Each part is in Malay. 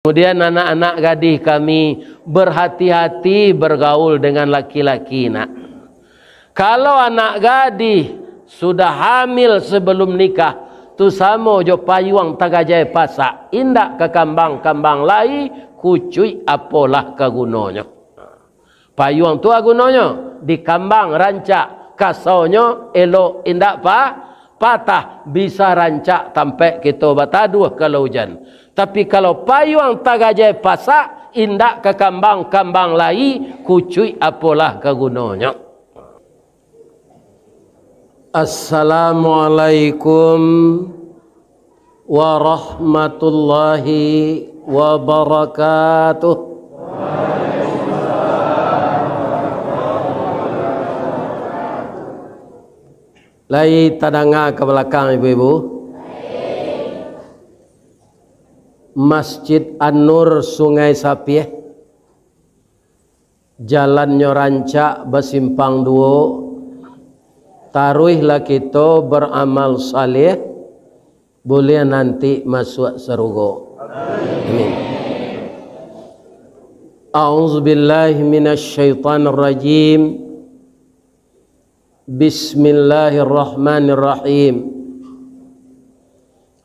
Kemudian anak-anak gadis kami berhati-hati bergaul dengan laki-laki nak. Kalau anak gadis sudah hamil sebelum nikah, tu sama jo payuang tagajai pasak, indak ke kambang-kambang lai, kucuy apalah kegunanya. Payuang tu agunanya di kambang rancak, kasaunya elok indak patah, bisa rancak sampai kita bataduh kalau hujan. Tapi kalau payuang tagajai pasak, indak ke kambang-kambang lai, kucuy apalah kegunanya. Assalamualaikum warahmatullahi wabarakatuh. Lai tadanga ke belakang ibu-ibu. Masjid An-Nur Sungai Sapieh, jalannya rancak bersimpang dua. Taruhlah kita beramal saleh, boleh nanti masuk surga. Amin. A'udzubillahi minasyaitonir rajim. Bismillahirrahmanirrahim.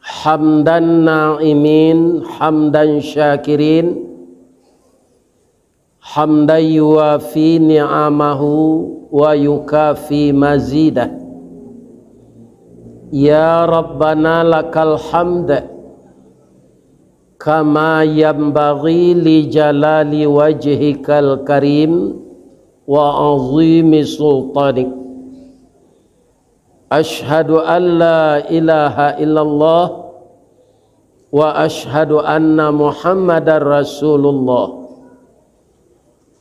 Hamdan na'imin, hamdan syakirin, hamdan yuwafi ni'amahu wa yukafi mazidah. Ya Rabbana lakal hamd kama yanbaghi li jalali wajhikal karim wa azimi sultanik. Ashhadu an la ilaha illallah wa ashhadu anna Muhammadar Rasulullah.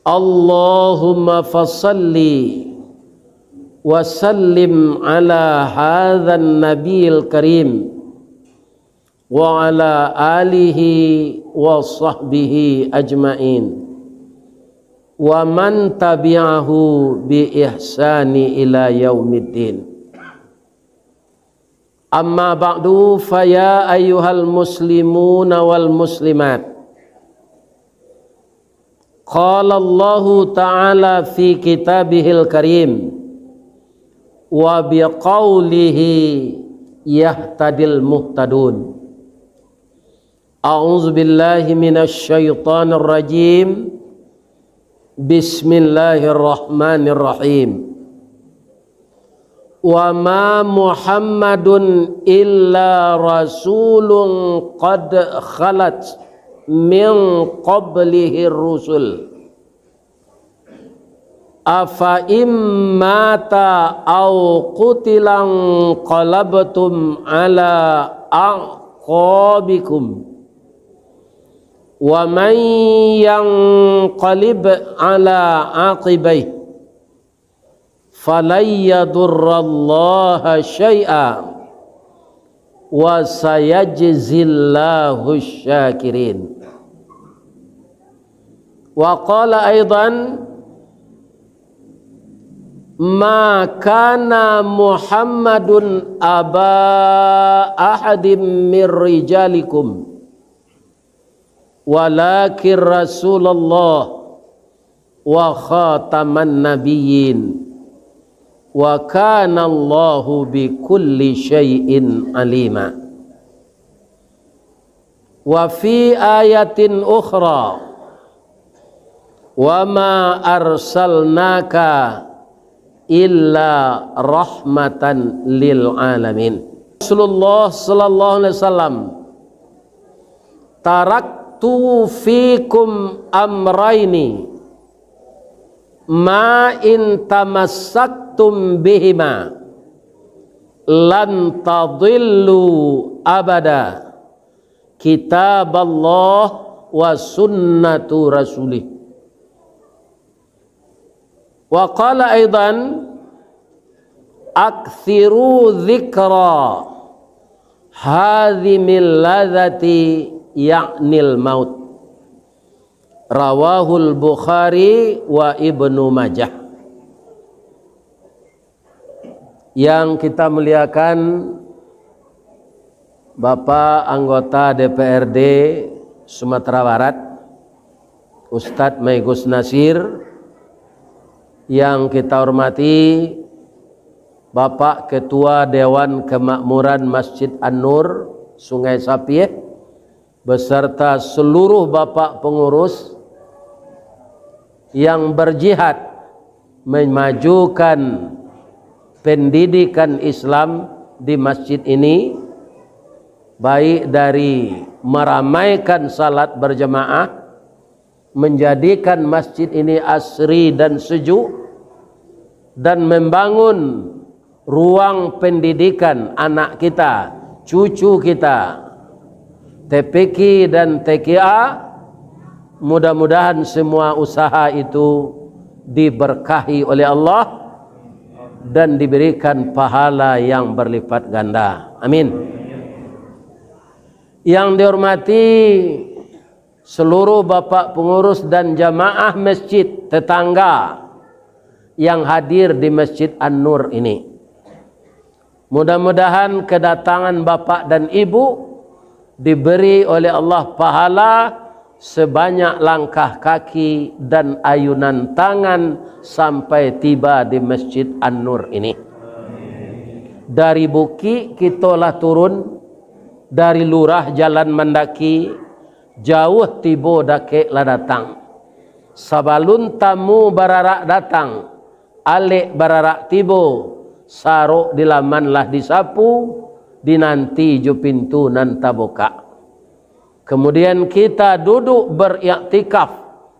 Allahumma fasalli wa sallim ala hadzal nabiyil karim wa ala alihi wa sahbihi ajmain wa man tabi'ahu bi ihsani ila yaumiddin. Amma ba'du, faya ayyuhal muslimuna wal muslimat. Qala Allahu ta'ala fi kitabihil karim wa biqaulihi yahtadil muhtadun. A'udzu billahi minasy syaithanir rajim. Bismillahirrahmanirrahim. Wa ma Muhammadun illa rasulun qad khalat min qablihi rusul afa immata aw qutilan qalabtum ala aqabikum wa man yanqalib ala aqibaihi falan yadurrallaha syai'a wa sayajzillahu syakirin. Wa qala aidan ma kana Muhammadun aba ahadim min rijalikum walakin Rasulullah wa khataman nabiyyin wa kana Allahu bi kulli syai'in alima. Wa fi ayatin ukhra wa ma arsalnaka illa rahmatan lil alamin. Rasulullah sallallahu alaihi wasallam, taraktu fikum amraini ma in tamassaktum bihima lan tadillu abada, kitab Allah wa sunnatu rasulih. Wa qala aidan akthiru dzikra hadhimil ladzati ya'nil maut. Rawahul Bukhari wa Ibnu Majah. Yang kita muliakan Bapak anggota DPRD Sumatera Barat, Ustadz Maigus Nasir, yang kita hormati Bapak Ketua Dewan Kemakmuran Masjid An-Nur Sungai Sapieh beserta seluruh bapak pengurus yang berjihad memajukan pendidikan Islam di masjid ini, baik dari meramaikan salat berjamaah, menjadikan masjid ini asri dan sejuk, dan membangun ruang pendidikan anak kita, cucu kita, TPQ dan TKA. Mudah-mudahan semua usaha itu diberkahi oleh Allah dan diberikan pahala yang berlipat ganda. Amin. Yang dihormati seluruh bapak pengurus dan jamaah masjid tetangga yang hadir di Masjid An-Nur ini. Mudah-mudahan kedatangan bapak dan ibu diberi oleh Allah pahala sebanyak langkah kaki dan ayunan tangan sampai tiba di Masjid An-Nur ini. Dari Buki kitalah turun, dari lurah jalan mendaki, jauh tibo dake lah datang. Sabalun tamu bararak datang, alik bararak tibo, saruk dilaman lah disapu, dinanti ju pintu nan tabuka. Kemudian kita duduk beriktikaf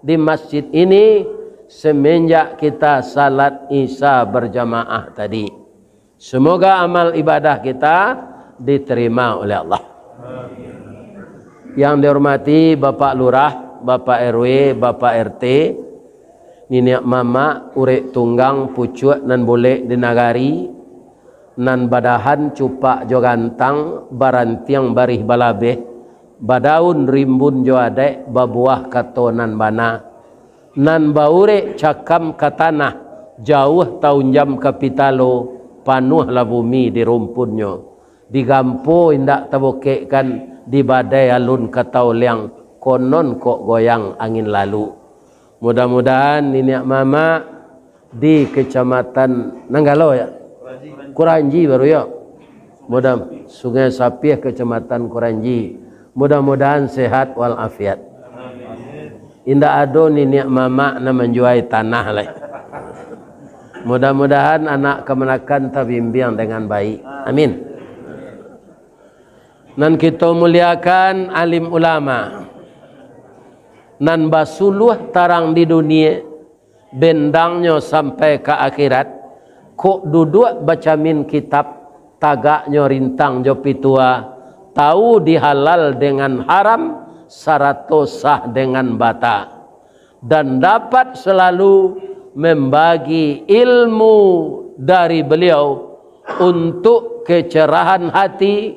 di masjid ini semenjak kita salat Isya berjamaah tadi. Semoga amal ibadah kita diterima oleh Allah. Yang dihormati Bapak Lurah, Bapak RW, Bapak RT, Niniak Mama, urek tunggang, pucuk nan boleh di nagari, nan badahan cupak jo gantang, barantiang barih balabeh, badaun rimbun jo adek, babuah katonan bana, nan baure cakam katanah, jauh tahun jam kapitalo, panuhlah bumi di rumpunnya, digampo indak tabokekkan, di badai alun katau liang, konon kok goyang angin lalu. Mudah-mudahan Niniak Mama di Kecamatan Nanggalo ya, Kuranji baru ya, mudah Sungai Sapieh Kecamatan Kuranji, mudah-mudahan sehat walafiat. Indah ado Niniak Mama na menjuai tanah lah. Mudah-mudahan anak kemenakan tabimbiang dengan baik. Amin. Nan kita muliakan alim ulama, nan basuluh tarang di dunia, bendangnya sampai ke akhirat, kok duduk bacamin kitab, tagaknya rintang jopi tua, tahu dihalal dengan haram, sarato sah dengan bata, dan dapat selalu membagi ilmu dari beliau untuk kecerahan hati,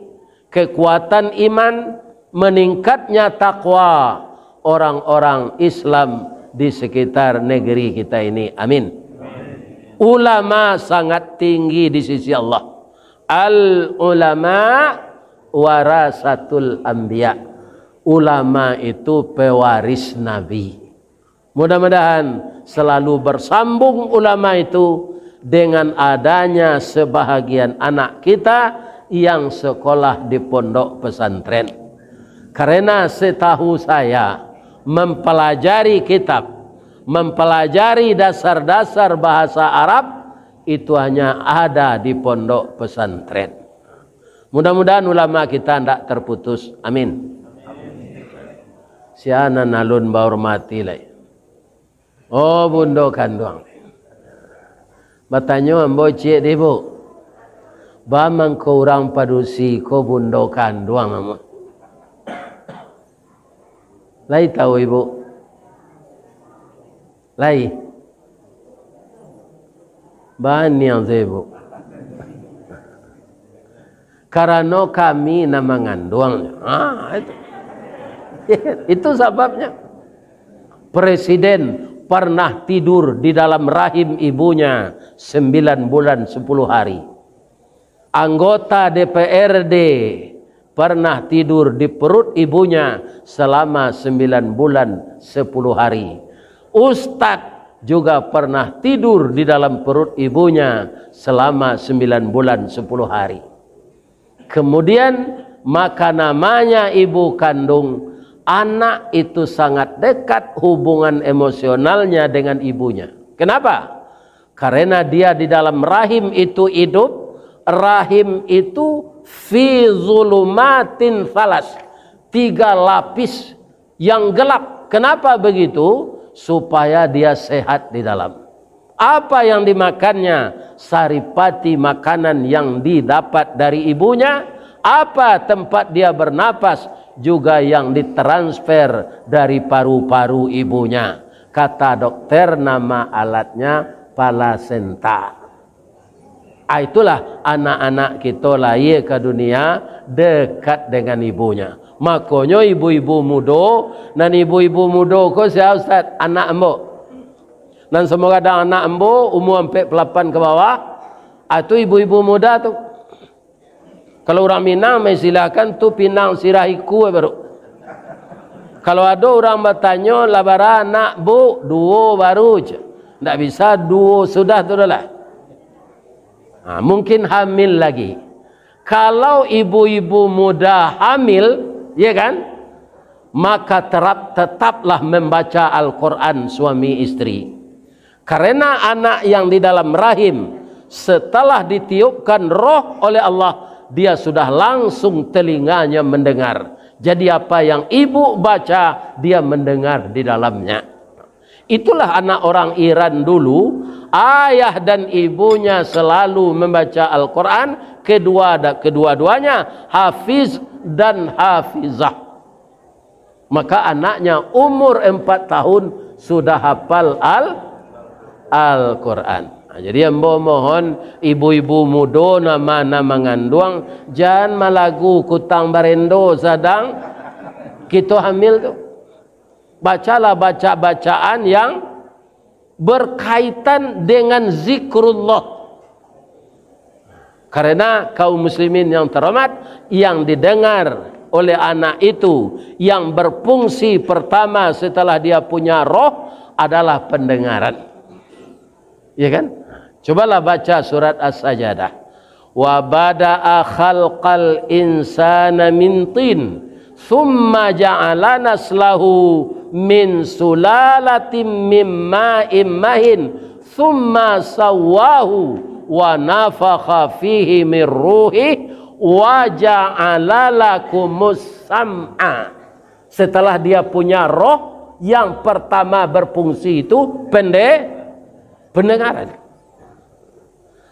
kekuatan iman, meningkatnya takwa orang-orang Islam di sekitar negeri kita ini. Amin. Ulama sangat tinggi di sisi Allah. Al ulama warasatul anbiya. Ulama itu pewaris Nabi. Mudah-mudahan selalu bersambung ulama itu dengan adanya sebahagian anak kita yang sekolah di pondok pesantren. Karena setahu saya, mempelajari kitab, mempelajari dasar-dasar bahasa Arab itu hanya ada di pondok pesantren. Mudah-mudahan ulama kita tidak terputus. Amin. Siana nalun baur mati lah. Oh bundo kanduang. Bertanya ambo cik deh bu. Bamang ko orang padusi ko bundo kanduang ama. Lai tahu ibu? Lai. Banyak ibu. Karena kami nama nganduangnya. Itu. Itu sebabnya. Presiden pernah tidur di dalam rahim ibunya 9 bulan 10 hari. Anggota DPRD pernah tidur di perut ibunya selama 9 bulan 10 hari. Ustadz juga pernah tidur di dalam perut ibunya selama 9 bulan 10 hari. Kemudian maka namanya ibu kandung. Anak itu sangat dekat hubungan emosionalnya dengan ibunya. Kenapa? Karena dia di dalam rahim itu hidup. Rahim itu fi zulumatin falas, 3 lapis yang gelap. Kenapa begitu? Supaya dia sehat di dalam. Apa yang dimakannya? Saripati makanan yang didapat dari ibunya. Apa tempat dia bernapas? Juga yang ditransfer dari paru-paru ibunya. Kata dokter nama alatnya plasenta. Itulah anak-anak kita lahir ke dunia dekat dengan ibunya. Makanya ibu-ibu muda dan ibu-ibu muda ko saya Ustaz anak embok. Dan semoga ada anak embok umur 48 ke bawah. Itu ibu-ibu muda tu. Kalau orang Minang silakan tu pinang sirahiku baru. Kalau ada orang bertanya labara anak bu 2 baru je. Tak bisa 2 sudah tu dah lah. Mungkin hamil lagi. Kalau ibu-ibu muda hamil, ya kan? Maka tetaplah membaca Al-Quran suami istri. Karena anak yang di dalam rahim setelah ditiupkan roh oleh Allah, dia sudah langsung telinganya mendengar. Jadi apa yang ibu baca, dia mendengar di dalamnya. Itulah anak orang Iran dulu. Ayah dan ibunya selalu membaca Al-Quran. Kedua-duanya hafiz dan hafizah. Maka anaknya umur 4 tahun sudah hafal Al-Quran. Jadi ambo mohon ibu-ibu muda nama mengandung jangan malagu kutang barendo sedang kita hamil tu. Bacalah bacaan yang berkaitan dengan zikrullah. Karena kaum muslimin yang terhormat, yang didengar oleh anak itu yang berfungsi pertama setelah dia punya roh adalah pendengaran. Ya kan? Cobalah baca surat As-Sajdah. Wa bada'a khalqal insana min tin, thumma ja'ala naslahu min sulalatin mim ma'in mahin, thumma sawwahu wa nafakha fihi min ruhi wa ja'ala lakumus sam'a. Setelah dia punya roh, yang pertama berfungsi itu pendengaran.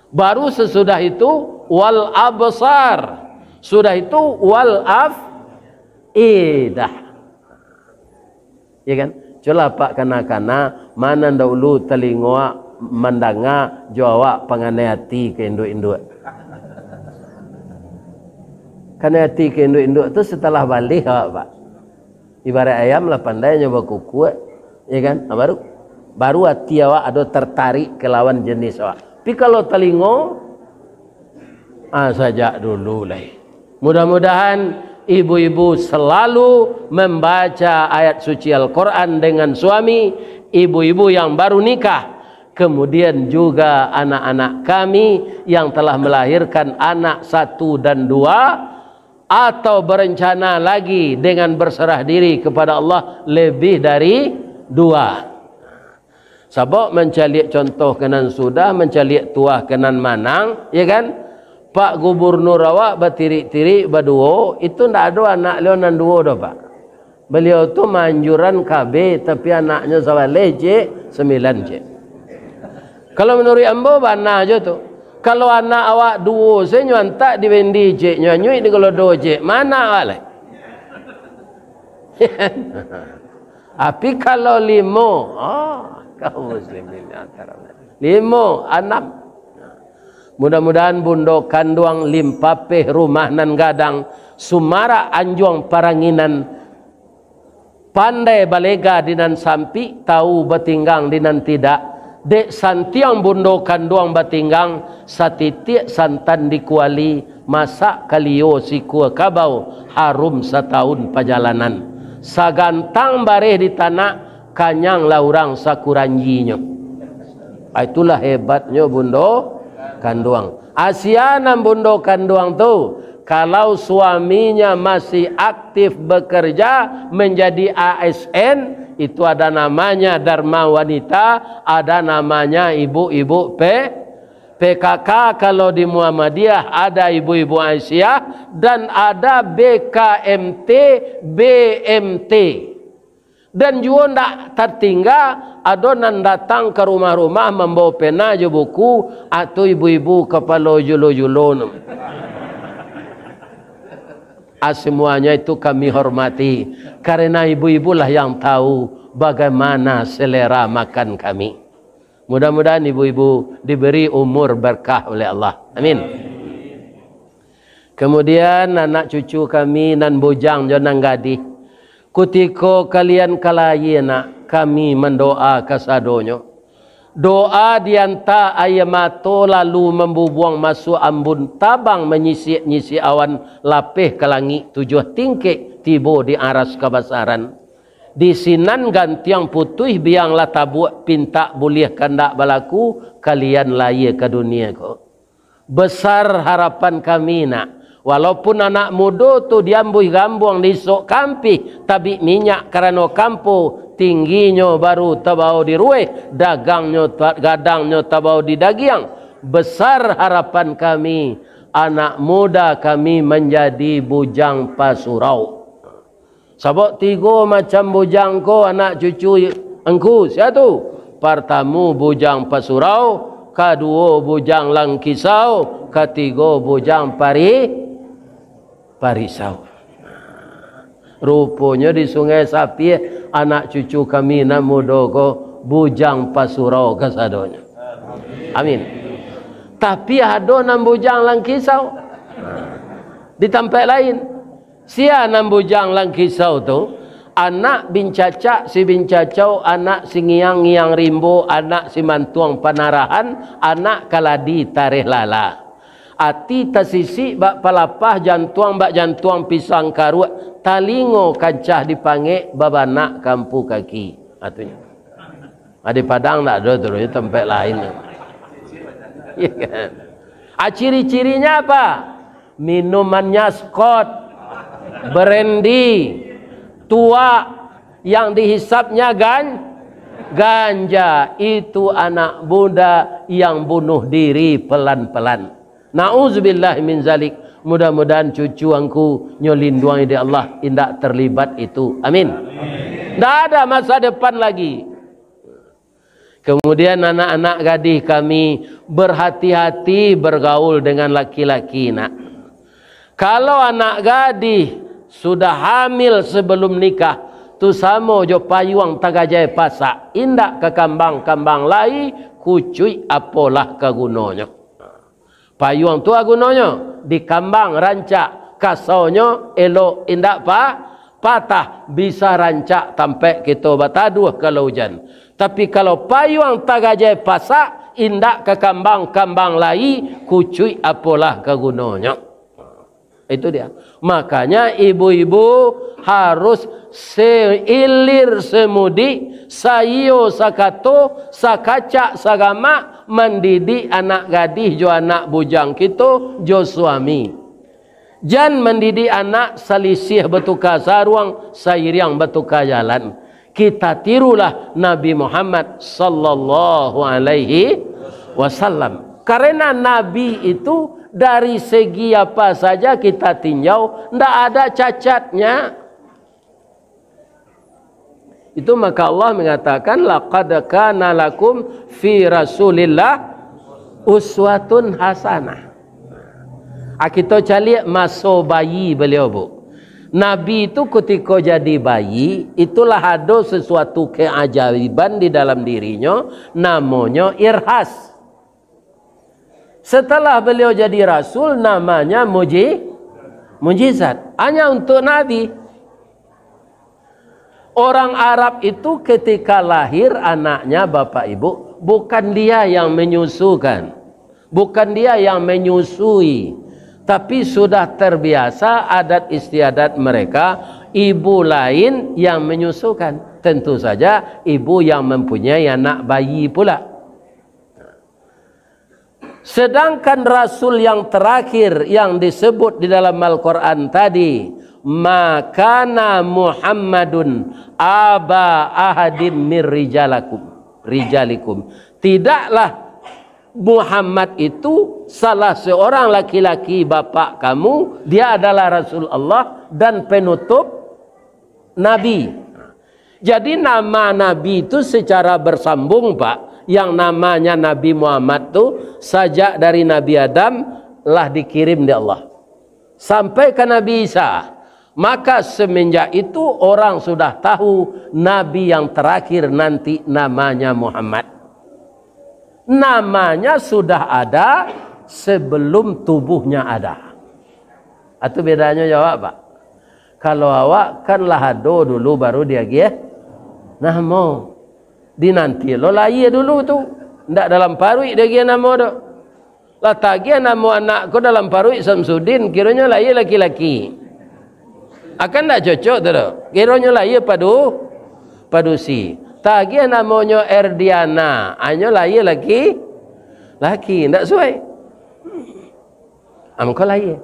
Baru sesudah itu wal absar. Sudah itu wal afidah. Ya kan? Coba pak kana-kana mana dahulu telinga mendanga jawab penganai hati ke induk-induk. Karena hati ke induk-induk itu setelah balik pak. Ibarat ayam lah pandai nyoba kuku, ya kan? Baru hati awak ada tertarik ke lawan jenis awak. Tapi kalau telinga sajak dulu lah. Mudah-mudahan ibu-ibu selalu membaca ayat suci Al-Quran dengan suami, ibu-ibu yang baru nikah, kemudian juga anak-anak kami yang telah melahirkan anak 1 dan 2, atau berencana lagi dengan berserah diri kepada Allah lebih dari 2. Sabok mencaliak contoh kenan sudah, mencaliak tuah kenan manang, ya kan? Pak Gubernur awak bertirik-tirik berdua, itu ndak ada anak leonan 2 dah pak. Beliau tu manjuran KB, tapi anaknya sawale je 9 je. Kalau menurut ambo bana aja tu. Kalau anak awak 2 saya nyuantak di bendi je, nyuanyui di kalau 2 je, mana awak lah? Tapi kalau 5, kaum muslimin antara 5, 6. Mudah-mudahan bundo kanduang limpapeh rumah nan gadang sumara anjuang paranginan pandai balega dinan sampi tahu betinggang dinan tidak dek santiang bundo kanduang batinggang satitik santan dikuali masak kalio sikua kabau harum setahun perjalanan sagantang bareh di tanah kanyang laurang sakuranjinya. Itulah hebatnya bundo kanduang. Asianan bundo kanduang tu kalau suaminya masih aktif bekerja menjadi ASN, itu ada namanya Dharma Wanita, ada namanya ibu-ibu PKK. Kalau di Muhammadiyah ada ibu-ibu Aisyah dan ada BKMT, BMT. Dan juga tidak tertinggal adonan datang ke rumah-rumah membawa pena je buku atau ibu-ibu kepala julo-julo. Semuanya itu kami hormati karena ibu-ibu lah yang tahu bagaimana selera makan kami. Mudah-mudahan ibu-ibu diberi umur berkah oleh Allah. Amin. Kemudian anak cucu kami nan bujang jonang gadih, kutiko kalian kalayi nak kami mendoa kasadonyo. Doa dianta ayamato lalu membubuang masuk ambun tabang menyisi awan lapih ke langit 7 tingkik tibo di aras kebesaran. Di sinan gantiang putih bianglah tabuak pinta boleh kandak balaku kalian laya ke dunia ko. Besar harapan kami nak. Walaupun anak muda tu diambuh gambuang di sok kampi tapi minyak kerana kampo tingginya baru tabau di rueh, gadangnya tabau di dagiang. Besar harapan kami anak muda kami menjadi bujang pasurau. Sebab 3 macam bujang ko anak cucu engku siatu. Pertama bujang pasurau, kedua bujang langkisau, ketiga bujang parisau. Rupanya di Sungai Sapi anak cucu kami nan muda ko bujang pasurau kasadonya. Amin. Tapi ada nan bujang langkisau di tempat lain. Sia nan bujang langkisau tu anak bincacak si bincacau, anak si ngiang rimbo, anak si mantuang panarahan, anak kaladi tarikh lala. Ati tasisi bak palapah jantuang bak jantuang pisang karut talingo kancah dipanggil babanak kampu kaki atunya. Ada Padang tak ada terus tempat lain. Ya kan? Ciri-cirinya apa? Minumannya Scott, brandy, tua yang dihisapnya ganja. Itu anak muda yang bunuh diri pelan-pelan. Na'udzubillah min zalik. Mudah-mudahan cucu angku nyolinduang di Allah indak terlibat itu. Amin. Tak ada masa depan lagi. Kemudian anak-anak gadis kami berhati-hati bergaul dengan laki-laki nak. Kalau anak gadis sudah hamil sebelum nikah, tu sama jo payuang tagajai pasak. Indak ke kambang-kambang lai kucuy apalah kegunanya. Payuang tu agunanya di kambang rancak kasaunya elok indak patah bisa rancak sampai kita bataduh kalau hujan. Tapi kalau payuang tagajai pasak indak ke kambang-kambang lai kucuy apalah kegunanya. Itu dia. Makanya ibu-ibu harus seilir semudi, sayo sakato, sakacak sagama mendidik anak gadis jo anak bujang kita jo suami. Jan mendidik anak salisih bertukar saruang, sairiang bertukar jalan. Kita tirulah Nabi Muhammad sallallahu alaihi wasallam. Karena Nabi itu dari segi apa saja kita tinjau, tidak ada cacatnya. Itu maka Allah mengatakan laqad kana lakum fi Rasulillah uswatun hasanah. Kita cari masa bayi beliau bu. Nabi itu ketika jadi bayi, itulah ada sesuatu keajaiban di dalam dirinya, namanya irhas. Setelah beliau jadi rasul, namanya mujizat. Hanya untuk Nabi. Orang Arab itu ketika lahir anaknya bapak ibu bukan dia yang menyusukan, bukan dia yang menyusui, tapi sudah terbiasa adat istiadat mereka, ibu lain yang menyusukan. Tentu saja ibu yang mempunyai anak bayi pula. Sedangkan Rasul yang terakhir yang disebut di dalam Al-Quran tadi, makana Muhammadun aba ahadim mir rijalikum. Tidaklah Muhammad itu salah seorang laki-laki bapak kamu, dia adalah Rasul Allah dan penutup Nabi. Jadi nama Nabi itu secara bersambung, Pak. Yang namanya Nabi Muhammad tu sajak dari Nabi Adam lah dikirim di Allah sampai ke Nabi Isa. Maka semenjak itu orang sudah tahu Nabi yang terakhir nanti namanya Muhammad. Namanya sudah ada sebelum tubuhnya ada. Itu bedanya jawab, Pak. Kalau awak kan lahado dulu baru dia gih. Nah mau dinanti lo lahir dulu tu, ndak dalam parui dia gih nama tu. Lah tagi nama anakku dalam parui Samsudin, kiranya lahir laki-laki. Akan tak cocok tu. Kiranya lahir padusi. Tagi namanya Erdiana, hanya lahir laki, ndak sesuai. Amko lahir.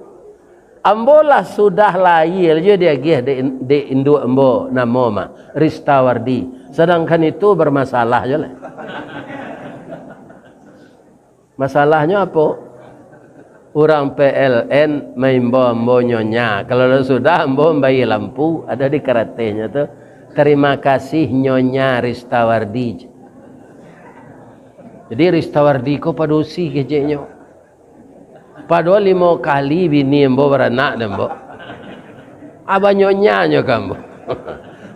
Ambolah sudah lahir je dia gih de induk ambo nama mah Ristawardi. Sedangkan itu bermasalah je lah. Masalahnya apa? Orang PLN main ambo nyonya. Kalau sudah ambo bayi lampu ada di karatenya tu. Terima kasih Nyonya Ristawardi. Jadi Ristawardi ko padusi kejeknya. Padahal 5 kali bini ambo beranak ambo. Abah Nyonya kamu.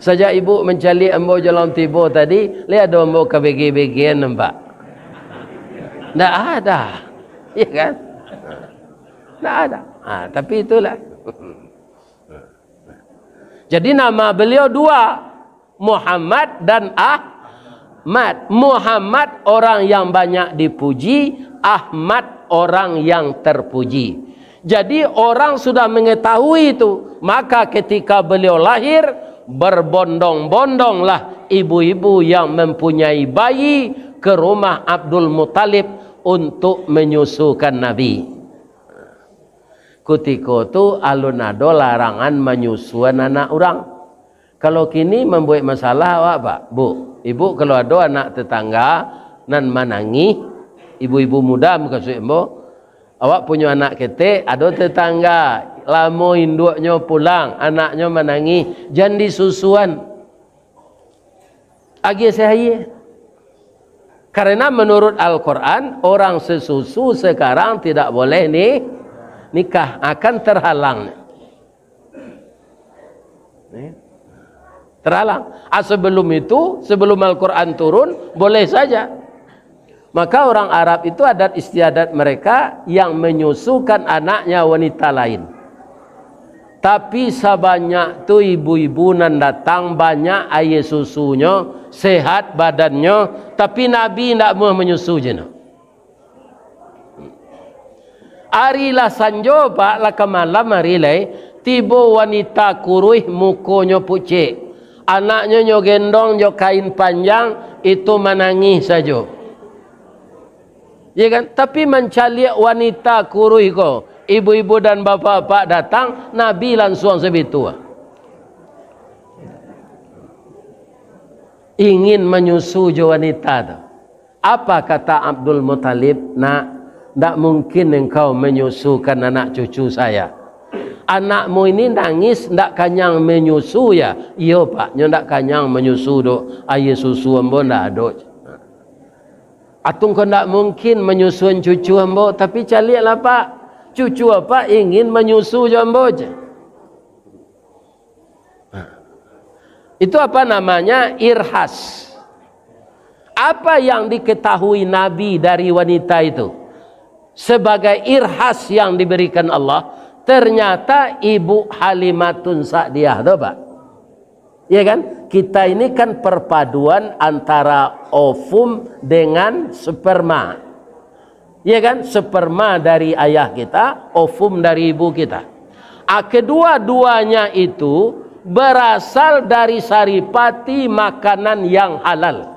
Sejak ibu mencari ambo jalan tiba tadi, lihat ada ambo ke BG-BG nampak. Tak ada. Ya kan? Tak ada. Tapi itulah. Jadi nama beliau 2. Muhammad dan Ahmad. Muhammad orang yang banyak dipuji, Ahmad orang yang terpuji. Jadi orang sudah mengetahui itu. Maka ketika beliau lahir, berbondong-bondonglah ibu-ibu yang mempunyai bayi ke rumah Abdul Muttalib untuk menyusukan Nabi. Ketika itu alun ada larangan menyusuan anak orang. Kalau kini membuat masalah awak, Pak, Bu, Ibu kalau ada anak tetangga nan manangi, ibu-ibu muda muka suembo, awak punya anak kete, ada tetangga lamo induknya pulang, anaknya menangi, jangan disusuan. Agi saya. Karena menurut Al-Quran, orang sesusu sekarang tidak boleh nikah, akan terhalang. Terhalang. Sebelum itu, sebelum Al-Quran turun, boleh saja. Maka orang Arab itu adat istiadat mereka yang menyusukan anaknya wanita lain. Tapi sebanyak tu ibu-ibu nan datang banyak air susunya, sehat badannya, tapi Nabi tidak mau menyusu je. Arilah sanjo Pak, lah ke malam arilai, tiba wanita kuruih mukonya pucik. Anaknya nyo gendong nyo kain panjang, itu menangis saja. Ya kan? Tapi mencari wanita kurui ko, ibu-ibu dan bapak-bapak datang, Nabi langsung sebetu. Ingin menyusu jo wanita tu. Apa kata Abdul Muttalib? Nak, tak mungkin engkau menyusukan anak cucu saya. Anakmu ini nangis ndak kanyang menyusu ya? Iya Pak, nyo ndak kanyang menyusu do. Air susu ambo ndak ada. Atung kau ndak mungkin menyusuan cucu ambo, tapi calilah Pak. Cucu apa ingin menyusu ambo je. Itu apa namanya? Irhas. Apa yang diketahui Nabi dari wanita itu? Sebagai irhas yang diberikan Allah, ternyata Ibu Halimatun Sa'diyah, tahu Pak? Ya kan? kita ini kan perpaduan antara ovum dengan sperma. Ya kan? Sperma dari ayah kita, ovum dari ibu kita. Kedua-duanya itu berasal dari saripati makanan yang halal.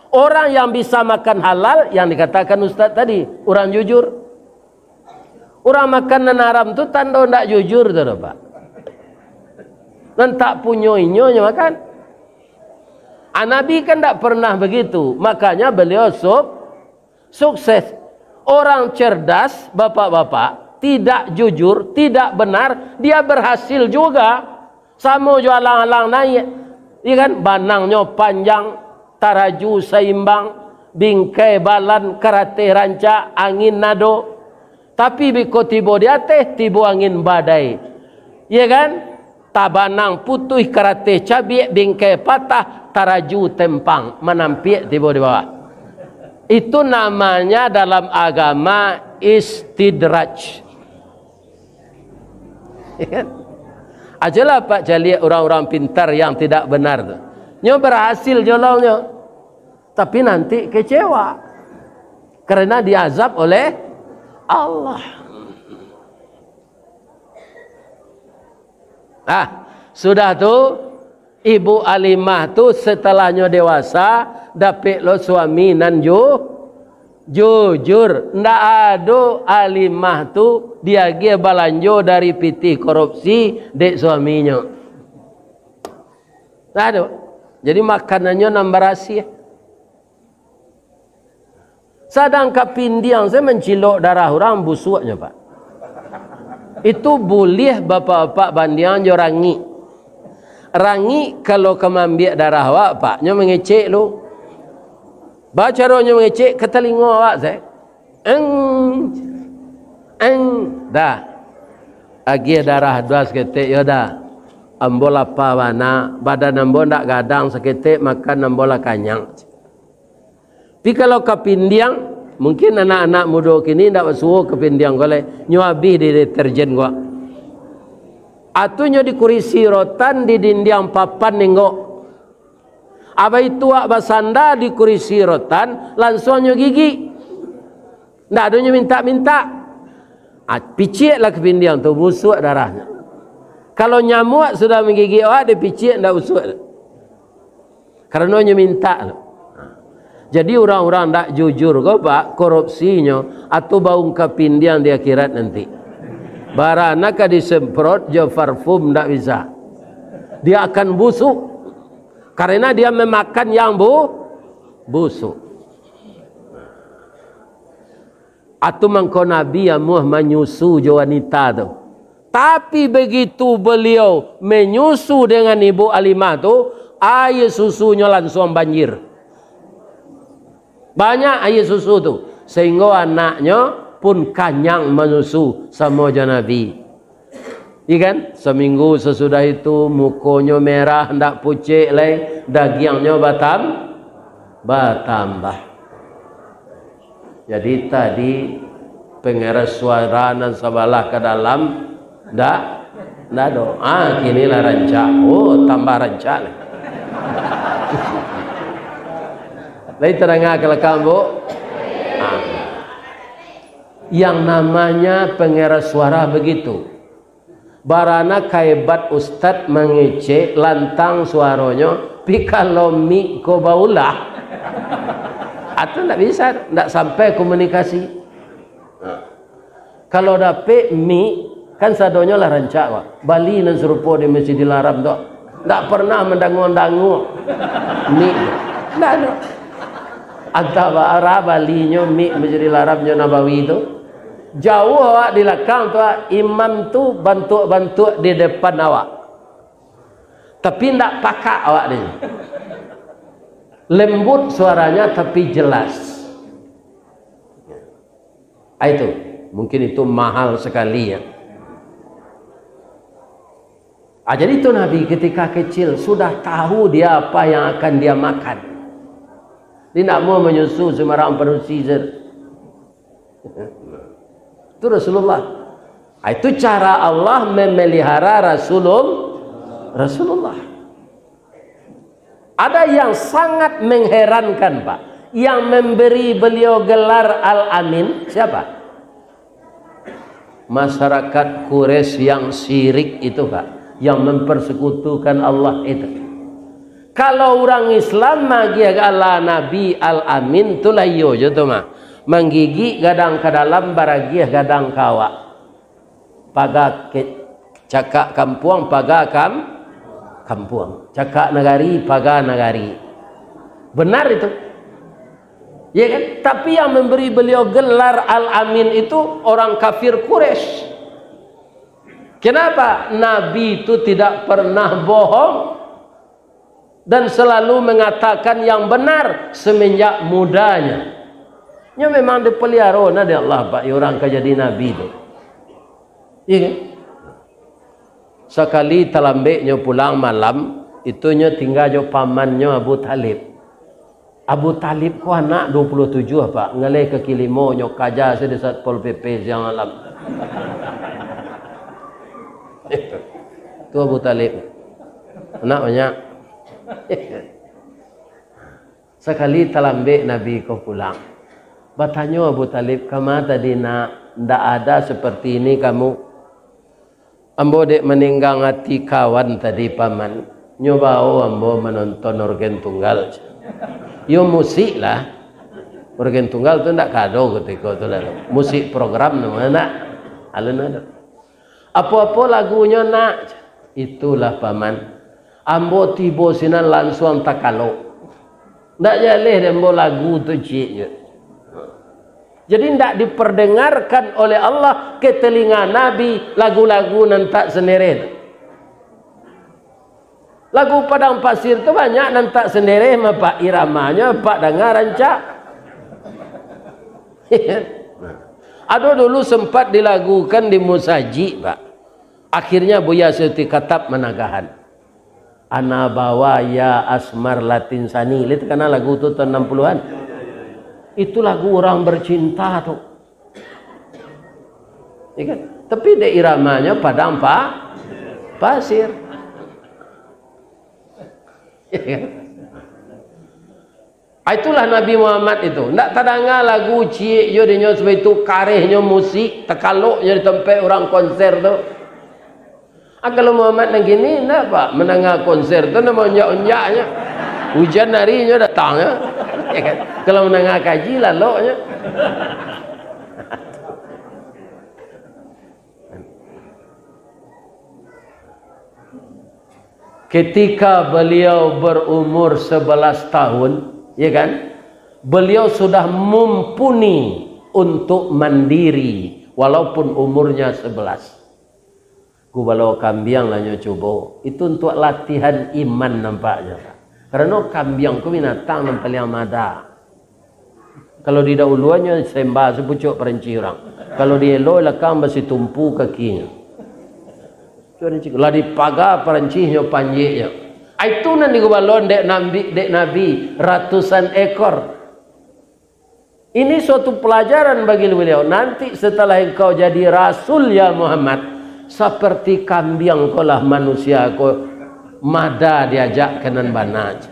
Orang yang bisa makan halal, yang dikatakan Ustaz tadi, orang jujur. Orang makan haram itu tanda tidak jujur tu, Pak. Dan tak punya inyonya makan. Nabi kan tidak pernah begitu. Makanya beliau sukses. Orang cerdas, bapak-bapak, tidak jujur, tidak benar, dia berhasil juga. Sama jualan-alang naik. Ya kan? Banangnya panjang, taraju seimbang, bingkai balan, karate ranca, angin nado. Tapi biko tibo di atas, tibo angin badai. Ya kan? Tabanang putih, karate cabai, bingkai patah, taraju tempang, menampik tibo di bawah. Itu namanya dalam agama istidraj. Ajalah Pak Jali orang-orang pintar yang tidak benar tu. Nyo berhasil jolongnya, tapi nanti kecewa karena diazab oleh Allah. Sudah tu Ibu Alimah tu setelahnya dewasa dapat lo suami nan jujur. Ndak ada Alimah tu dia ge balanjo dari piti korupsi dek suaminya. Ndak ada. Jadi makanannya nambah rahasia. Sadang kapindiang saya mencilok darah orang busuknya Pak. Itu boleh bapak-bapak bandian jo rangi. Rangi kalau kemambiak darah awak Pak, nyo mengecek lu. Baca rohnya mengecek ke telinga awak saya. Dah. Agi darah dua seketik ya dah. Ambol apa wana, badan ambol ndak gadang seketik makan ambol kanyang. Tapi kalau kepindiang, mungkin anak-anak muda kini ndak suruh kepindiang golek nyo habis di deterjen gua. Atunya di kurisi rotan di dinding papan nenggok. Apa itu wak basanda di kurisi rotan langsungnya gigi. Ndak adanya minta-minta. Piciklah kepindiang tu busuk darahnya. Kalau nyamuk sudah menggigit awak dia picik ndak busuk. Karena nya minta. Jadi orang-orang ndak jujur kau Pak, korupsinya atau baung kepindiang di akhirat nanti. Baranaka disemprot jo parfum ndak bisa. Dia akan busuk karena dia memakan yang busuk. Atau mangko Nabi yang menyusu jo wanita tu. Tapi begitu beliau menyusu dengan Ibu Alimah tu, air susunya langsung banjir. Banyak air susu tu sehingga anaknya pun kanyang menyusu sama Nabi. Ikan seminggu sesudah itu mukonya merah ndak pucet lagi, dagingnya bertambah. Jadi tadi pengeras suara dan sabalah ke dalam ndak doa kini lah rancak. Oh tambah rancak. Lain terangah kelakam bu. Yang namanya pengeras suara begitu. Barana kaibat ustad mengecek lantang suaranya, tapi kalau mi ko baulah atau tidak bisa, tidak sampai komunikasi. Kalau dapet mi kan sadonya lah rancak wak. Bali dan serupa di Masjidil Haram tu, tidak pernah mendangu-dangu mi, tidak ada. Antara Arab Balinya mi Masjidil Haramnya Nabawi itu. Jauh awak di belakang tu imam tu bantu-bantu di depan awak. Tapi tidak pakak awak ni. Lembut suaranya tapi jelas. Itu mungkin itu mahal sekali ya. Jadi itu Nabi ketika kecil sudah tahu dia apa yang akan dia makan. Dia tidak mau menyusu sembarang penuh. Itu Rasulullah. Itu cara Allah memelihara Rasulullah. Ada yang sangat mengherankan, Pak. Yang memberi beliau gelar Al-Amin siapa? Masyarakat Quraisy yang syirik itu, Pak, yang mempersekutukan Allah itu. Kalau orang Islam magi Allah Nabi Al-Amin itulah yo je tu mah. Menggigi gadang ke dalam baragiah gadang kawa. Paga cakak kampuang paga kampuang. Cakak negari paga negari. Benar itu. Ya kan? Tapi yang memberi beliau gelar Al-Amin itu orang kafir Quraisy. Kenapa? Nabi itu tidak pernah bohong dan selalu mengatakan yang benar semenjak mudanya. Nya memang dipelihara na dia Allah Pak, orang ke jadi nabi itu. Iya kan? Sekali talambeknya pulang malam, itunya tinggal jo pamannya Abu Talib. Abu Talib ku anak 27 Pak, ngalai ke kilimo nyok kaja sedesat Pol PP siang malam. Itu Abu Talib. Anak banyak. Sekali talambek Nabi kau pulang. Bertanya Abu Talib, kamu tadi nak ndak ada seperti ini kamu? Ambo dek meninggang hati kawan tadi paman. Nyoba ambo menonton organ tunggal. Yo musik lah. Organ tunggal tu ndak kado ketika tu lah. Musik program namanya. Alun ada. Apa-apa lagunya nak. Itulah paman. Ambo tibo sinan langsung takalo. Ndak jaleh ambo lagu tu cik je. Jadi tidak diperdengarkan oleh Allah ke telinga Nabi lagu-lagu nantak sendiri. Lagu Padang Pasir itu banyak nantak sendiri, pak iramanya, pak dengar rancak. Ada dulu sempat dilagukan di Musaji, Pak. Akhirnya Buya Siti Katab menagahan. Ana bawa ya asmar latin sani. Itu karena lagu itu tahun 60-an. Itu lagu orang bercinta tuh. Ya kan? Tapi de iramanya Padang Pasir. Ya kan? Itulah Nabi Muhammad itu. Ndak tadanga lagu cie yo dinyo sebab itu karehnya musik, tekaloknya di tempat orang konser tu. Kalau Muhammad nang gini ndak Pak, menengah konser tu nama onyak-onyaknya. Hujan harinya datangnya. Ya kan? Kalau menengah kaji laloknya. Ketika beliau berumur 11 tahun, ya kan? Beliau sudah mumpuni untuk mandiri walaupun umurnya 11. Ku balau kambiang lah coba. Itu untuk latihan iman nampaknya, Pak. Karena kambiang ku binatang yang paling amada. Kalau di dahuluannya sembah sepucuk perinci orang. Kalau di elok lekang masih tumpu kakinya. Lah di pagar perinci panjiknya. Itu nanti ku balon dek nabi ratusan ekor. Ini suatu pelajaran bagi beliau. Nanti setelah engkau jadi rasul ya Muhammad, seperti kambiang kau lah manusia kau mada diajak kenan banaj.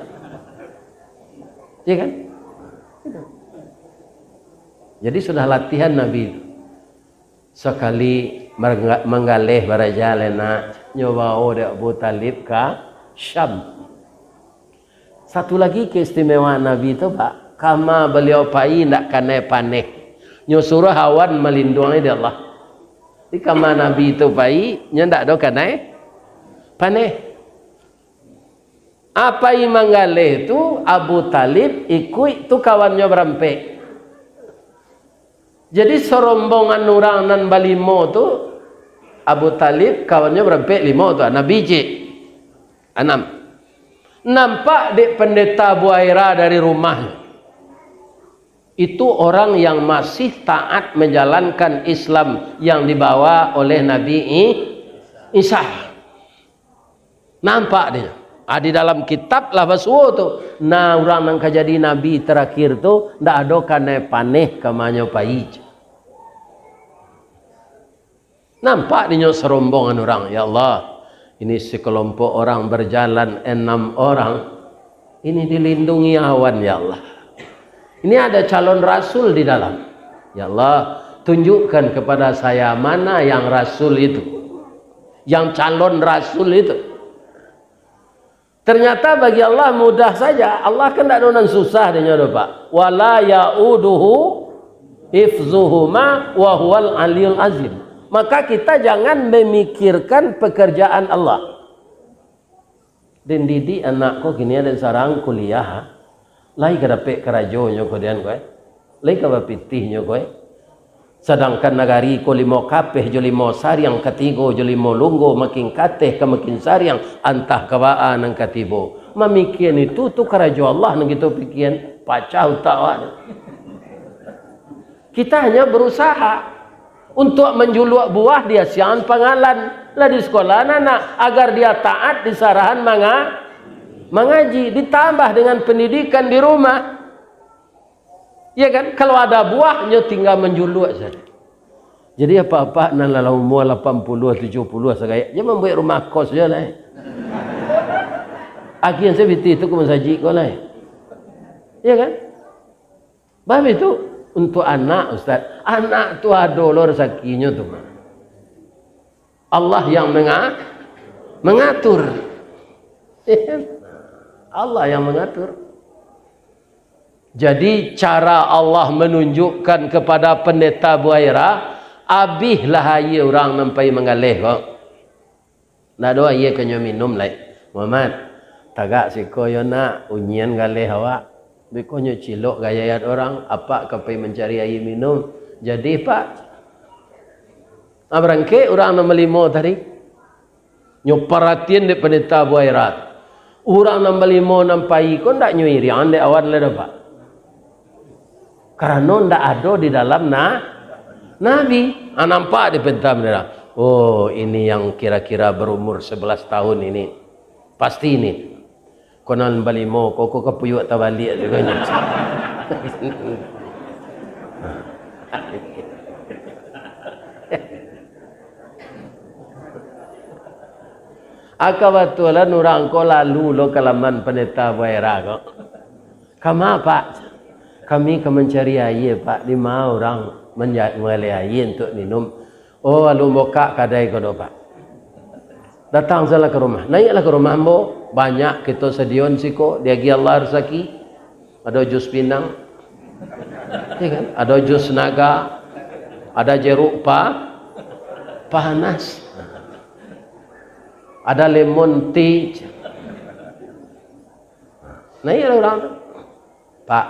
Ya kan? Jadi sudah latihan Nabi. Sekali menggalih barajalena nyoba de Abu Talib ke Syam. Satu lagi keistimewaan Nabi itu Pak, kama beliau pai ndak kena paneh. Nyuruh hawan melindungi dia Allah. Di kama Nabi itu pai nya ndak do kena paneh. Apa yang menggalih itu Abu Talib ikut tu kawannya berampek. Jadi serombongan orang nan balimo tu Abu Talib kawannya berampek 5 tu Nabi cik 6. Nampak dek pendeta Buaira dari rumahnya. Itu orang yang masih taat menjalankan Islam yang dibawa oleh Nabi Isa. Nampak dia. Di dalam kitab lah basuh tu. Nah orang yang jadi Nabi terakhir tu ndak ada kane paneh kamanya pai. Nampak dia serombongan orang. Ya Allah. Ini sekelompok orang berjalan 6 orang. Ini dilindungi awan ya Allah. Ini ada calon rasul di dalam. Ya Allah, tunjukkan kepada saya mana yang rasul itu, yang calon rasul itu. Ternyata bagi Allah mudah saja. Allah kan tidak ada susah dia Pak. Wala yauduhu hifzuhuma wa huwal aliyul azim. Maka kita jangan memikirkan pekerjaan Allah. Dan didik anakku gini ada sarang kuliah. Lai ka dapat kerajonyo ko dian koe. Lai ka bapitihnya koe. Sedangkan nagari ko limo kapeh jo limo sariang katigo jo limo lunggo makin kateh ke makin sariang antah kawaan ang katibo. Mamikian itu tu karajo Allah nang gitu pikian pacau tawan. Kita hanya berusaha untuk menjuluak buah dia siang pangalan lah di sekolah anak agar dia taat di sarahan mengaji, ditambah dengan pendidikan di rumah. Ya kan, kalau ada buahnya tinggal menjuluak saja. Jadi apa-apa nan lalau umur 80 70 segaya dia membuat rumah kos je lah. Akhirnya saya itu ke masjid kau lah. Ya kan? Baik itu untuk anak Ustaz. Anak tu ada lor rezekinya tu. Allah yang mengatur. Allah yang mengatur. Jadi cara Allah menunjukkan kepada pendeta Buaira, abihlah ia orang nampai mengalih kok. Nak doa ia kenyo minum lai. Muhammad, tagak siko yo nak unyian galih awak. Bekonyo cilok gayayat orang, apa kapai mencari air minum. Jadi Pak, abrangke orang nombor 5 tadi. Nyo perhatian de pendeta Buaira. Orang nombor 5 nampai ko ndak nyo iri ande awan le Pak. Karena ndak ada di dalam Nabi. Nampak di pentam dia. Oh, ini yang kira-kira berumur 11 tahun ini. Pasti ini. Konan balimo koko kapuyuk tabalik juga. Akabatulan orang ko lalu lo kalaman pendeta Buaira kok. Kama Pak? Kami ke mencari air Pak, 5 orang mengalih air untuk minum. Oh, lalu buka kadai kodo Pak. Datang salah ke rumah. Naiklah ke rumah Ambo. Banyak kita sedion siko. Dia gi Allah rezeki. Ada jus pinang. Ya kan? Ada jus naga. Ada jeruk panas. Ada lemon tea. Naiklah orang tu. Pak,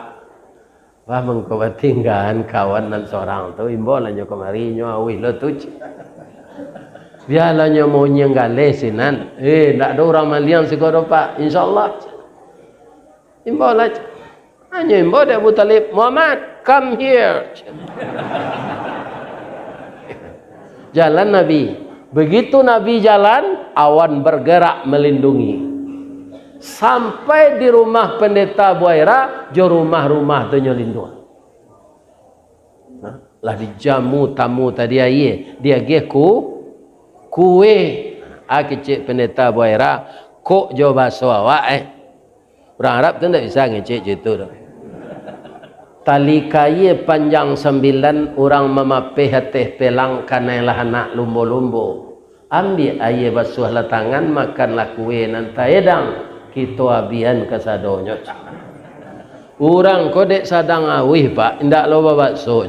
wah mengkebatinggan kawan dan seorang tu imbolah nyo kemari nyo awih lo tu. Biarlah nyo mau nyenggale sinan. Ndak ada orang malian sekodo Pak. Insyaallah. Imbolah. Hanya imbo dia Abu Talib, Muhammad, come here. Jalan Nabi. Begitu Nabi jalan, awan bergerak melindungi. Sampai di rumah pendeta Buaira, jo rumah-rumah tu nyelindung. Lah dijamu tamu tadi aye, dia geku kue. Kecik pendeta Buaira, kok jo baso awak Orang Arab tu tak bisa ngecek gitu dah. Tali kaye panjang 9, orang memapih hatih pelang kanailah anak lumbo-lumbo. Ambil aye basuh lah tangan, makanlah kue nanti edang. Kita abian kesadonyo. Orang kodek sadang awih Pak, ndak loba bakso.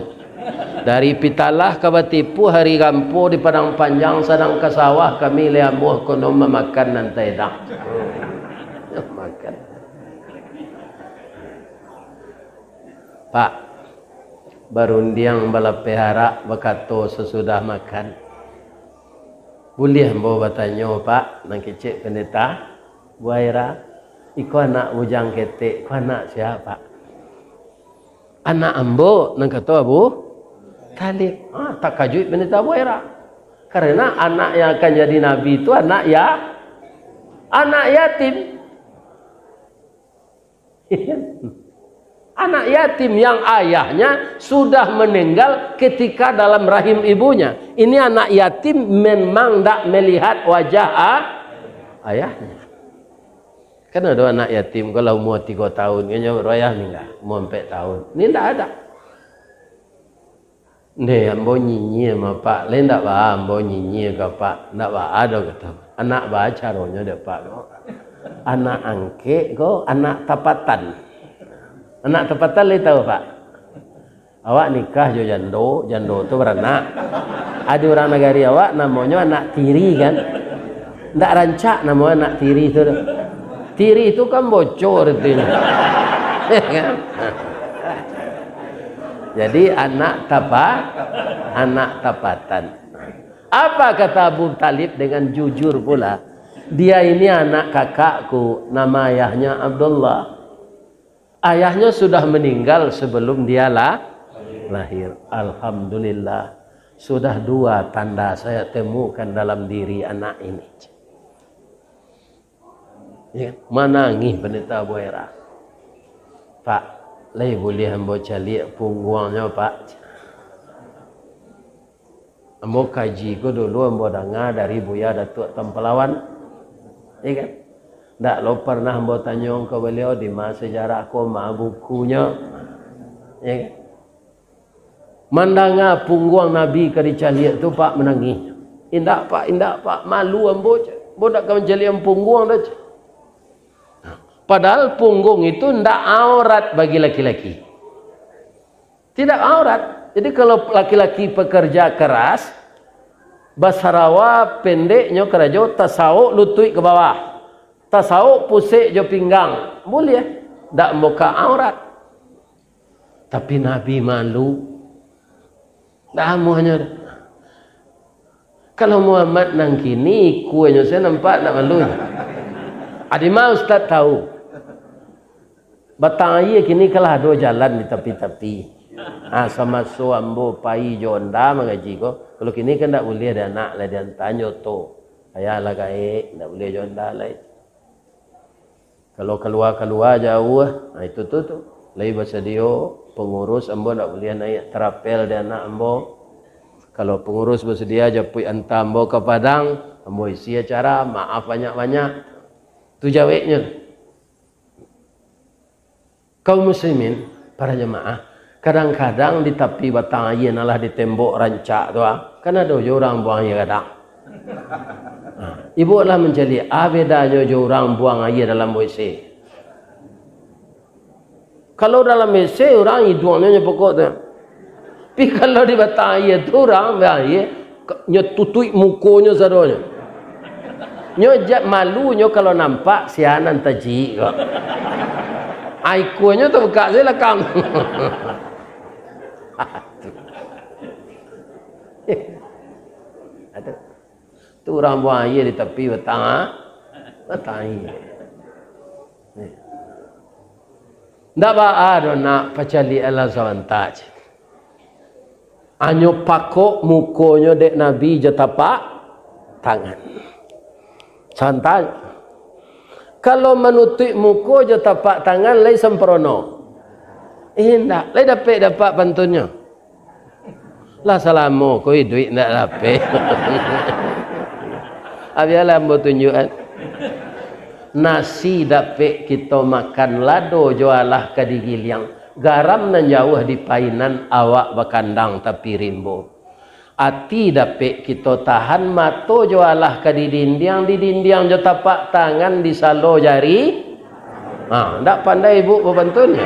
Dari Pitalah ke Batipu hari Gampo di Padang Panjang sadang ke sawah kami leamuh kono memakan nanti edang. Makan. Pak, barundiang bala pehara bakato sesudah makan. Boleh mbo batanyo Pak, nang kecik pendeta Buaira, iko anak bujang ketek, iko anak siapa? Anak ambo, nang kata Abu Talib. Tak kajut pendeta Buaira. Karena anak yang akan jadi nabi itu anak yatim. Anak yatim yang ayahnya sudah meninggal ketika dalam rahim ibunya. Ini anak yatim memang tak melihat wajah ayahnya. Kan ada anak yatim kalau umur 3 tahun, dia royah ni lah, umur 4 tahun. Ni tak ada. Ni ambo nyinyi sama pak, lain tak bah ambo nyinyi ke pak, tak bah ada kata. Anak bah caranya dek pak. Anak angke ko, anak tapatan. Anak tapatan lain tahu pak. Awak nikah jo jando, jando tu beranak. Ada orang negari awak namanya anak tiri kan. Tak rancak namanya anak tiri tu. Tiri itu kan bocor itu. Jadi anak tapatan. Apa kata Abu Talib dengan jujur pula? Dia ini anak kakakku, nama ayahnya Abdullah. Ayahnya sudah meninggal sebelum dia lahir. Alhamdulillah. Sudah 2 tanda saya temukan dalam diri anak ini. Ya, menangis pendeta Buera. Pak, lagi boleh ambo cari punggungnya pak. Ambo kaji ko dulu ambo dengar dari Buya Datuk Tempelawan. Ya kan? Tak lo pernah ambo tanya ke beliau di masa sejarah ko ma bukunya. Ya kan? Mandanga punggung Nabi ke dicaliak tu pak menangis. Indak pak, malu ambo. Ambo tak akan caliak punggung dah. Padahal punggung itu tidak aurat bagi laki-laki. Tidak aurat. Jadi kalau laki-laki pekerja keras, basarawa pendeknya kerajo, tasawuk lutut ke bawah. Tasawuk pusik jo pinggang. Boleh. Tak muka aurat. Tapi Nabi malu. Dah muanya. Kalau Muhammad nang kini, kuenya saya nampak tak malu. Adima Ustaz tahu. Batang air kini kalah ada jalan di tepi-tepi. Sama suambo pai jonda mengaji ko. Kalau kini kan tak boleh ada anak lah dia tanya tu. Ayah lah kaik, tak boleh jonda lah. Kalau keluar jauh, itu tu. Lagi bahasa dia, pengurus ambo tak boleh naik terapel dia anak ambo. Kalau pengurus bersedia japui hantar ambo ke Padang, ambo isi acara, maaf banyak-banyak. Tu jawabnya. Kaum muslimin, para jemaah, kadang-kadang di tepi batang air nalah di tembok rancak tu kan ada orang buang air kadang. Ibu lah mencari bedanya orang buang air dalam WC. Kalau dalam WC orang hidungnya pokok tu. Tapi kalau di batang air tu orang buang air nyetutui mukonya sadonya. Nyojak malunya kalau nampak sianan taji kok. Aikunya tu buka saya lekam. Tu orang buang air di tepi batang air. Tak ada nak pacali Allah SWT. Anyo pakok mukonya dek Nabi je tapak tangan. Santai. Kalau menutup muka je tapak tangan lain sempurna. Tak. Lain dapat pantunnya. Lah salamu koi duit nak dapat. Abialah ambo tunjukkan. Nasi dapat kita makan lado jualah kadigiliang. Garam nan jauh di painan awak bakandang tapi rimbo. Ati dapat kita tahan mato jualah ke di dinding jo tapak tangan di salo jari. Tak pandai ibu berbantunya.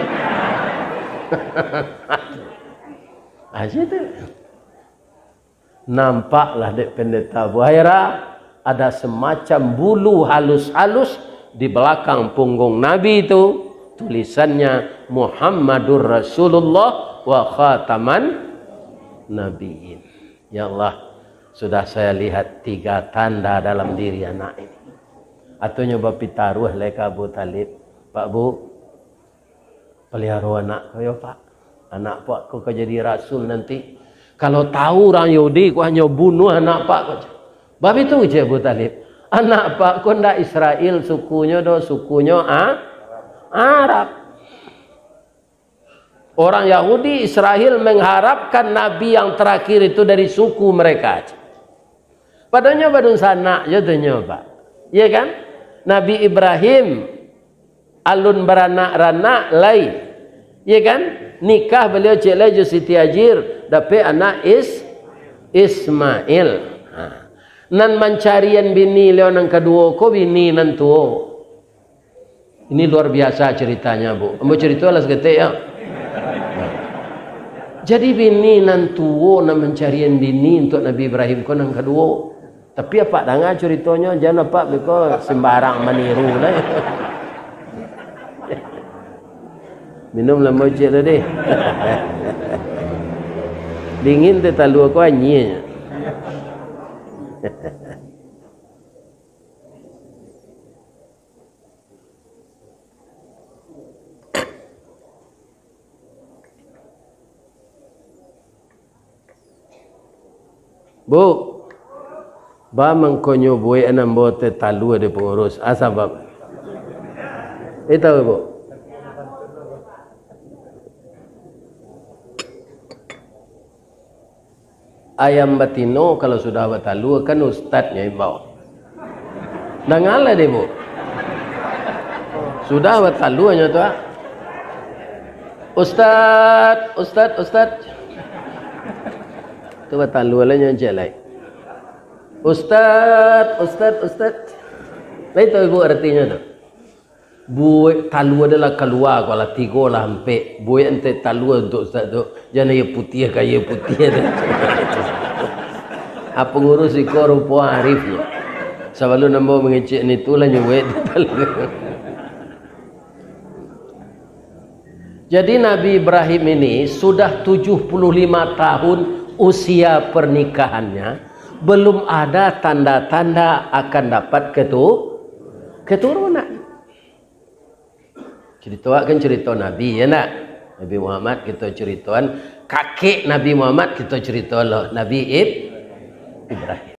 Aja tu. Nampaklah dek pendeta Buhaira ada semacam bulu halus-halus di belakang punggung Nabi itu. Tulisannya Muhammadur Rasulullah wa khataman nabiyyin. Ya Allah, sudah saya lihat 3 tanda dalam diri anak ini. Atau nyoba pitaruh leka Abu Talib. Pak Bu, pelihara anak kau ya Pak. Anak Pak kau jadi rasul nanti. Kalau tahu orang Yahudi kau hanya bunuh anak Pak kau. Bab itu je Abu Talib. Anak Pak kau ndak Israel sukunya Arab. Orang Yahudi Israel mengharapkan Nabi yang terakhir itu dari suku mereka. Padahal badun sana jatuhnya Pak. Ya kan? Nabi Ibrahim alun beranak-ranak lai. Ya kan? Nikah beliau cik laju Siti Hajir dapat anak Ismail. Nan mencarian bini leo nang kedua ko bini nan tuo. Ini luar biasa ceritanya, Bu. Ambo cerita lah seketik ya. Jadi bini nan tuo nan mencarian bini untuk Nabi Ibrahim ko nang kedua. Tapi apa dengar ceritanya jangan apa beko sembarang meniru lah. Minum lah mojek dah deh. Dingin tu talu aku anyi. Bu, ba mengkonyo boy enam bote talu ada pengurus asabab. Itu bu. Ayam batino kalau sudah batalu kan ustadznya imbau. Dengarlah deh bu. Sudah batalu hanya tu. Ustad. Tu batalu lah yang jelai. Ustad. Lain tahu ibu artinya tu. Buat talu adalah keluar kalau tiga lah sampai. Buat ente talu untuk ustad tu. Jangan ia putih kaya putih tu. Apa ngurus ikor rupa arifnya. Sebelum nambah mengecek ni tu lah nyuwet talu. Jadi Nabi Ibrahim ini sudah 75 tahun usia pernikahannya. Belum ada tanda-tanda akan dapat keturunan. Cerita Nabi ya nak. Nabi Muhammad kita ceritakan kakek Nabi Muhammad kita cerita lah Nabi Ibrahim.